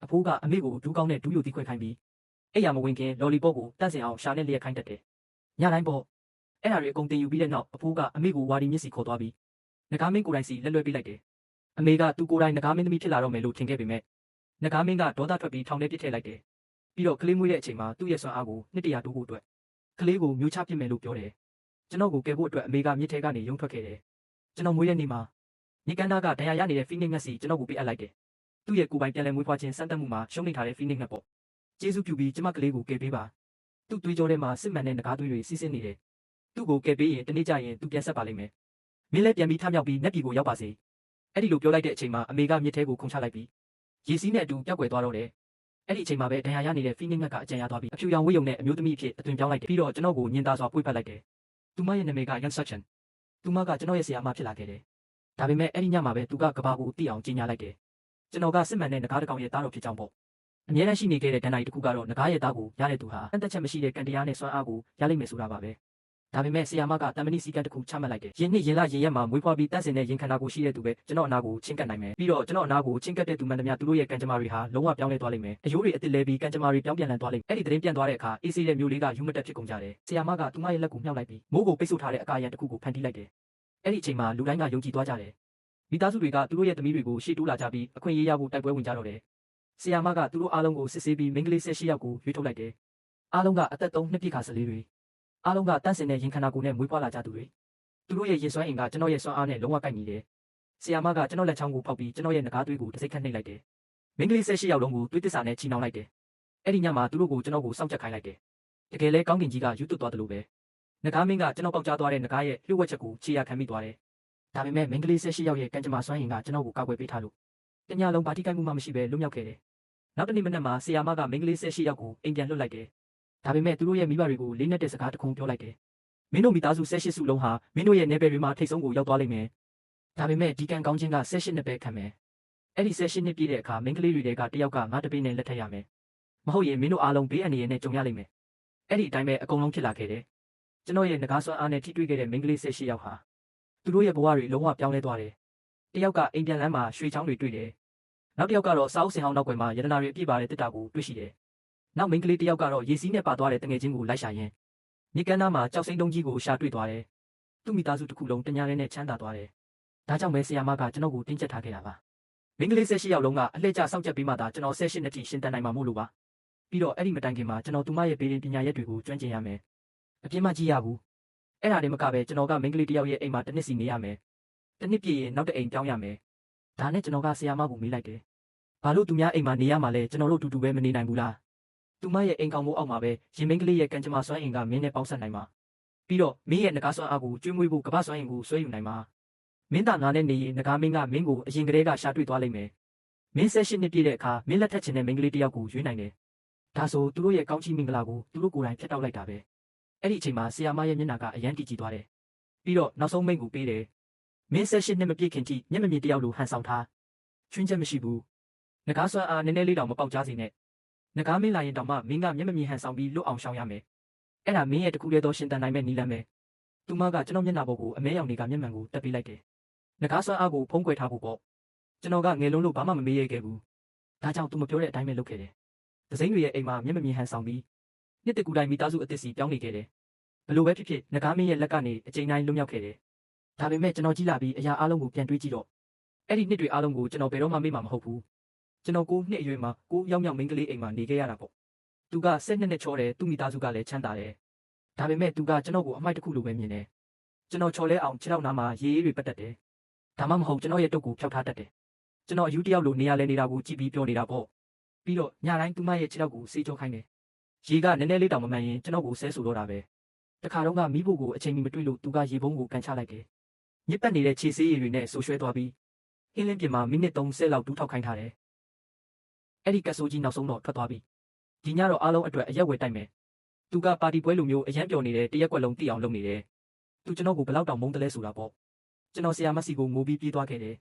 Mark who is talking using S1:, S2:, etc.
S1: ဖိုးကအမေကိုဒူးကောင်းနဲ့ဒူးယိုတီခွဲခိုင်းပြီးအဲ့ရမဝင်ခင်လော်လီပေါ့ကိုတန့်စင်အောင်ရှာနဲ့လျက်ခိုင်းတတ်တယ်ညတိုင်းပေါ့အဲ့ဒါတွေအကုန်တင်ယူပြီးတဲ့နောက်အဖိုးကအမေကိုဝါဒီမျက်စီခေါ်သွားပြီးငကားမင်းကိုယ်တိုင်စီလက်လွှဲပေးလိုက်တယ်အမေကသူကိုယ်တိုင်ငကားမင်းသမီးဖြစ်လာတော့မယ်လို့ထင်ခဲ့ပေမဲ့ငကားမင်းကဒေါသထွက်ပြီးထောင်ထဲပစ်ထည့်လိုက်တယ်ပြီးတော့ကလေးမွေးတဲ့အချိန်မှာသူ့ရဲ့စွမ်းအားကိုနှစ်တရာတိုးဖို့အတွက်ကလေးကိုမျိုးချပစ်မယ်လို့ပြောတယ်ကျွန်တော်ကိုကယ်ဖို့အတွက်အမေကမြစ်ထဲကနေရုံထွက်ခဲ့တယ်ကျွန်တော်မွေးတဲ့နေ့မှာညကန်သားကဒဏ်ရာရနေတဲ့ဖီနစ်ငတ်စီကျွန်တော်ကိုပေးအပ်လိုက်တယ်သူ့ရဲ့ကိုယ်ပိုင်ပြန်လည်မွေးဖွားခြင်းစမ်းသပ်မှုမှာရှုံးနိမ့်ထားတဲ့ဖီနစ်ငတ်ပေါ့ကျေးဇူးပြုပြီးကျမကလေးကိုကယ်ပေးပါသူ့သွေးကြောထဲမှာစစ်မှန်တဲ့ငကားသွေးတွေစီးဆင်းနေတယ်သူ့ကိုကယ်ပေးရင်တနေ့ကျရင်သူပြန်ဆက်ပါလိမ့်မယ်မင်းလည်းပြန်ပြီးထမြောက်ပြီးနက်ပြည်ကိုရောက်ပါစေအဲ့ဒီလိုပြောလိုက်တဲ့အချိန်မှာအမေကမြစ်ထဲကိုခုန်ချလိုက်ပြီးရေစီးနဲ့အတူပျောက်ကွယ်သွားတော့တယ်အဲ့ဒီအချိန်မှာပဲဒဏ်ရာရနေတဲ့ဖီနစ်ငတ်ကအကြံရသွားပြီးအဖြူရောင်ဝိယုံနဲ့အမျိုးသမီးအဖြစ်အသွင်ပြောင်းလိုက်တယ်ပြီးတော့ကျွန်တော်ကိုညင်သာစွာပွေ့ပတ်လိုက်တယ်သူမရဲ့နာမည်က Young Section သူမကကျွန်တော်ရဲ့ဆရာမဖြစ်လာခဲ့တယ်ဒါပေမဲ့အဲ့ဒီညမှာပဲသူကကဘာကိုသိအောင်ကြီးညာလိုက်တယ်ကျွန်တော်ကစစ်မှန်တဲ့ငကားတစ်ကောင်ရဲ့သားတော်ဖြစ်ကြောင်းပေါ့အများအားရှိနေခဲ့တဲ့ဒဏ္ဍာရီတစ်ခုကတော့ငကားရဲ့သားကိုရတဲ့သူဟာအသက်ချက်မရှိတဲ့ကံတရားနဲ့စွမ်းအားကိုရလိမ့်မယ်ဆိုတာပါပဲဒါပေမဲ့ဆရာမကတမန်နီစီကံတစ်ခုချမှတ်လိုက်တယ်ရင်နှစ်ရင်လရင်ရက်မှာမွေးဖွားပြီးတန့်စင်တဲ့ရင်ခန္ဓာကိုရှိတဲ့သူပဲကျွန်တော်အနာကိုချင်းကပ်နိုင်မယ်ပြီးတော့ကျွန်တော်အနာကိုချင်းကပ်တဲ့သူမှန်သမျှသူတို့ရဲ့ကံကြမ္မာတွေဟာလုံးဝပြောင်းလဲသွားလိမ့်မယ်အယိုးတွေအစ်စ်လဲပြီးကံကြမ္မာတွေပြောင်းပြန်လည်သွားလိမ့်မယ်အဲ့ဒီသတင်းပြန်သွားတဲ့အခါအေးဆေးတဲ့မျိုးလေးကယူမတက်ဖြစ်ကုန်ကြတယ်ဆရာမကသူမရဲ့လက်ကိုမြှောက်လိုက်ပြီးမိုးကိုပိတ်ဆို့ထားတဲ့အကာအရံတစ်ခုကိုဖန်တီးလိုက်တယ်အဲ့ဒီအချိန်မှာလူတိုင်းကယုံကြည်သွားကြတယ်မိသားစုတွေကသူတို့ရဲ့သမီးတွေကိုရှေ့တိုးလာကြပြီးအခွင့်အရေးရဖို့တိုက်ပွဲဝင်ကြတော့တယ်ဆရာမကသူတို့အားလုံးကိုစစ်ဆေးပြီးမိန်းကလေး18ယောက်ကိုရွေးထုတ်လိုက်တယ်အားလုံးကအသက်3နှစ်ပြည့်ခါ14တွေအားလုံးကတန့်စင်တဲ့ရင်ခန္ဓာကိုယ်နဲ့မွေးဖွားလာကြသူတွေသူတို့ရဲ့ရင်စွမ်းအင်ကကျွန်တော်ရဲ့စွမ်းအားနဲ့လုံးဝကိုက်ညီတယ်ဆရာမကကျွန်တော်လက်ချောင်းကိုဖောက်ပြီးကျွန်တော်ရဲ့ငကားသွေးကိုတစ်စိတ်ခတ်နှိပ်လိုက်တယ်မိန်းကလေး18ယောက်လုံးကိုသွေးသစ္စာနဲ့ချီနှောင်လိုက်တယ်အဲ့ဒီညမှာသူတို့ကိုကျွန်တော်ကိုစောင့်ကြပ်ခိုင်းလိုက်တယ်တကယ်လဲကောင်းကင်ကြီးကယူသွတ်သွားတယ်လို့ပဲငကားမင်းကကျွန်တော်ပေါက်ကြားသွားတဲ့ငကားရဲ့လျှို့ဝှက်ချက်ကိုခြေရခံမိသွားတယ်ဒါပေမဲ့မိန်းကလေး18ယောက်ရဲ့ကံကြမ္မာစွမ်းအင်ကကျွန်တော်ကိုကာကွယ်ပေးထားလို့တညလုံးပါတီးကိုက်မှုမှမရှိဘဲလွတ်မြောက်ခဲ့တယ်နောက်တနေ့မနက်မှာဆရာမကမိန်းကလေး18ယောက်ကိုအိမ်ပြန်လွှတ်လိုက်တယ်ဒါပေမဲ့သူတို့ရဲ့မိဘတွေကိုလေးနက်တဲ့စကားတစ်ခုပြောလိုက်တယ်မင်းတို့မိသားစု18စုလုံးဟာမင်းတို့ရဲ့နယ်ပယ်တွေမှာထိတ်ဆုံးကိုရောက်သွားလိမ့်မယ်ဒါပေမဲ့ဒီကံကောင်းခြင်းက18နှစ်ပဲခံမယ်အဲ့ဒီ18နှစ်ပြည့်တဲ့အခါမိန်းကလေးတွေကတယောက်ကငါတပေးနဲ့လက်ထပ်ရမယ်မဟုတ်ရင်မင်းတို့အားလုံးဘေးအန္တရာယ်နဲ့ကြုံရလိမ့်မယ်အဲ့ဒီအတိုင်းပဲအကုန်လုံးဖြစ်လာခဲ့တယ်ကျွန်တော်ရဲ့ငကားစွမ်းအားနဲ့ထိတွေ့ခဲ့တဲ့မိန်းကလေး18ယောက်ဟာသူတို့ရဲ့ဘဝတွေလုံးဝပြောင်းလဲသွားတယ်တယောက်ကအိမ်ပြန်လမ်းမှာရွှေချောင်းတွေတွေ့တယ်နောက်တစ်ယောက်ကတော့စာအုပ်စင်ဟောင်းနောက်ွယ်မှာရတနာတွေအပြည့်ပါတဲ့တစ်တာကိုတွေ့ရှိတယ်နောက်မိန်းကလေးတစ်ယောက်ကတော့ရေစီးနဲ့ပါသွားတဲ့တငယ်ချင်းကိုလိုက်ရှာရင်းမြေကမ်းသားမှာကြောက်စိမ့်တုံးကြီးကိုရှာတွေ့သွားတယ်သူ့မိသားစုတစ်ခုလုံးတညာရဲနဲ့ချမ်းသာသွားတယ်ဒါကြောင့်ပဲဆရာမကကျွန်တော်ကိုတင်းကျပ်ထားခဲ့တာပါမိန်းကလေး18ယောက်လုံးကအလှည့်ကျစောင့်ကြပ်ပြီးမှသာကျွန်တော်18နှစ်ထိရှင်တန်နိုင်မှာမို့လို့ပါပြီးတော့အဲ့ဒီမတိုင်ခင်မှာကျွန်တော်သူမရဲ့ဘေးရင်ပညာရက်တွေကိုကျွမ်းကျင်ရမယ်အပြင်းမကြီးရဘူးအဲ့ဒါတည်းမကပဲကျွန်တော်ကမိန်းကလေးတစ်ယောက်ရဲ့အိမ်မှာတစ်နှစ်စီနေရမယ်တစ်နှစ်ပြည့်ရင်နောက်တစ်အိမ်ပြောင်းရမယ်ဒါနဲ့ကျွန်တော်ကဆရာမကိုမေးလိုက်တယ်ဘာလို့သူများအိမ်မှာနေရမှာလဲကျွန်တော်တို့တူတူပဲမနေနိုင်ဘူးလားသူမရဲ့အိမ်ကောင်မိုးအောက်မှာပဲရင်မင်းကလေးရဲ့ကံကြမ္မာစွမ်းအင်ကမင်းနဲ့ပေါင်းဆက်နိုင်မှာပြီးတော့မင်းရဲ့ငကားစွမ်းအားကိုကျွေးမွေးဖို့ကမ္ဘာစွမ်းအင်ကိုဆွဲယူနိုင်မှာမင်းသားငါနဲ့နေရင်ငကားမင်းကမင်းကိုအရင်ကတည်းကရှာတွေ့သွားလိမ့်မယ်မင်း18နှစ်ပြည့်တဲ့အခါမင်းလက်ထက်ချင်တဲ့မိန်းကလေးတစ်ယောက်ကိုရွေးနိုင်တယ်ဒါဆိုသူတို့ရဲ့ကောင်းချီးမင်္ဂလာကိုသူတို့ကိုယ်တိုင်ဖျက်တောက်လိုက်တာပဲအဲ့ဒီအချိန်မှာဆရာမရဲ့မျက်နှာကအယမ်းတည်ကြည်သွားတယ်ပြီးတော့နောက်ဆုံးမိန့်ကိုပေးတယ်မင်း18နှစ်မပြည့်ခင်ထိမျက်မမြင်တစ်ယောက်လိုဟန်ဆောင်ထားချွင်းချက်မရှိဘူးငကားစွမ်းအားနည်းနည်းလေးတောင်မပေါက်ကြားစေနဲ့ငကားမင်းလာရင်တောင်မှမင်းကမျက်မမြင်ဟန်ဆောင်ပြီးလွတ်အောင်ရှောင်ရမယ်အဲ့ဒါမင်းရဲ့တခုတည်းသောရှင်တန်နိုင်မဲ့နီလန်းပဲသူမကကျွန်တော်မျက်နှာပေါ်ကိုအမဲရောင်တွေကမျက်မှန်ကိုတက်ပေးလိုက်တယ်ငကားစွမ်းအားကိုဖုံးကွယ်ထားဖို့ပေါ့ကျွန်တော်ကငယ်လုံးလို့ဘာမှမမေးရခဲ့ဘူးဒါကြောင့်သူမပြောတဲ့အတိုင်းပဲလုပ်ခဲ့တယ်ဒဇိမ့်တွေရဲ့အိမ်မှာမျက်မမြင်ဟန်ဆောင်ပြီးနှစ်တကူတိုင်းမိသားစုအသစ်စီပြောင်းနေခဲ့တယ်ဘလို့ပဲဖြစ်ဖြစ်ငကားမင်းရဲ့လက်ကနေအချိန်တိုင်းလွတ်မြောက်ခဲ့တယ်ဒါပေမဲ့ကျွန်တော်ကြီးလာပြီးအရာအလုံးကိုပြန်တွေးကြည့်တော့အဲ့ဒီနှစ်တွေအားလုံးကိုကျွန်တော်ဘယ်တော့မှမေ့မှာမဟုတ်ဘူးကျွန်တော်9နှစ်အရွယ်မှာ9ယောက်မြောက်မိန်းကလေးအိမ်မှာနေခဲ့ရတာပေါ့သူက12နှစ်ချောတယ်သူ့မိသားစုကလည်းချမ်းသာတယ်ဒါပေမဲ့သူကကျွန်တော်ကိုအမိုက်တစ်ခုလိုပဲမြင်တယ်ကျွန်တော်ချော်လဲအောင်ခြေထောက်နားမှာရေးရေးတွေပတ်တတ်တယ်ဒါမှမဟုတ်ကျွန်တော်ရဲ့တုပ်ကိုဖျောက်ထားတတ်တယ်ကျွန်တော်အယူတယောက်လိုနေရလဲနေတာကိုကြည့်ပြီးပြောနေတာပေါ့ပြီးတော့ညတိုင်းသူမရဲ့ခြေထောက်ကိုစေးကြောခိုင်းတယ်ရေကနည်းနည်းလေးတောင်မမှန်ရင်ကျွန်တော်ကိုဆဲဆိုတော့တာပဲတခါတော့ကမိဖို့ကိုအချိန်မီမတွေ့လို့သူကရေပုံးကိုကန်ချလိုက်တယ်ညစ်ပတ်နေတဲ့ခြေဆေးရည်တွေနဲ့ဆူရွှဲသွားပြီးဟင်းလင်းပြင်မှာမိနစ်30လောက်တူးထောက်ခိုင်းထားတယ်အဲ့ဒီကဆိုးကြီးနောက်ဆုံးတော့ထွက်သွားပြီဒီညတော့အားလုံးအတွက်အရက်ဝယ်တိုက်မယ်သူကပါတီပွဲလိုမျိုးအရန်ပျော်နေတဲ့တရက်ကွက်လုံးတိအောင်လုပ်နေတယ်သူကျွန်တော်ကိုဘယ်လောက်တောင်မုန်းတယ်လဲဆိုတာပေါ့ကျွန်တော်ဆရာမစီကိုငိုပြီးပြေးသွားခဲ့တယ်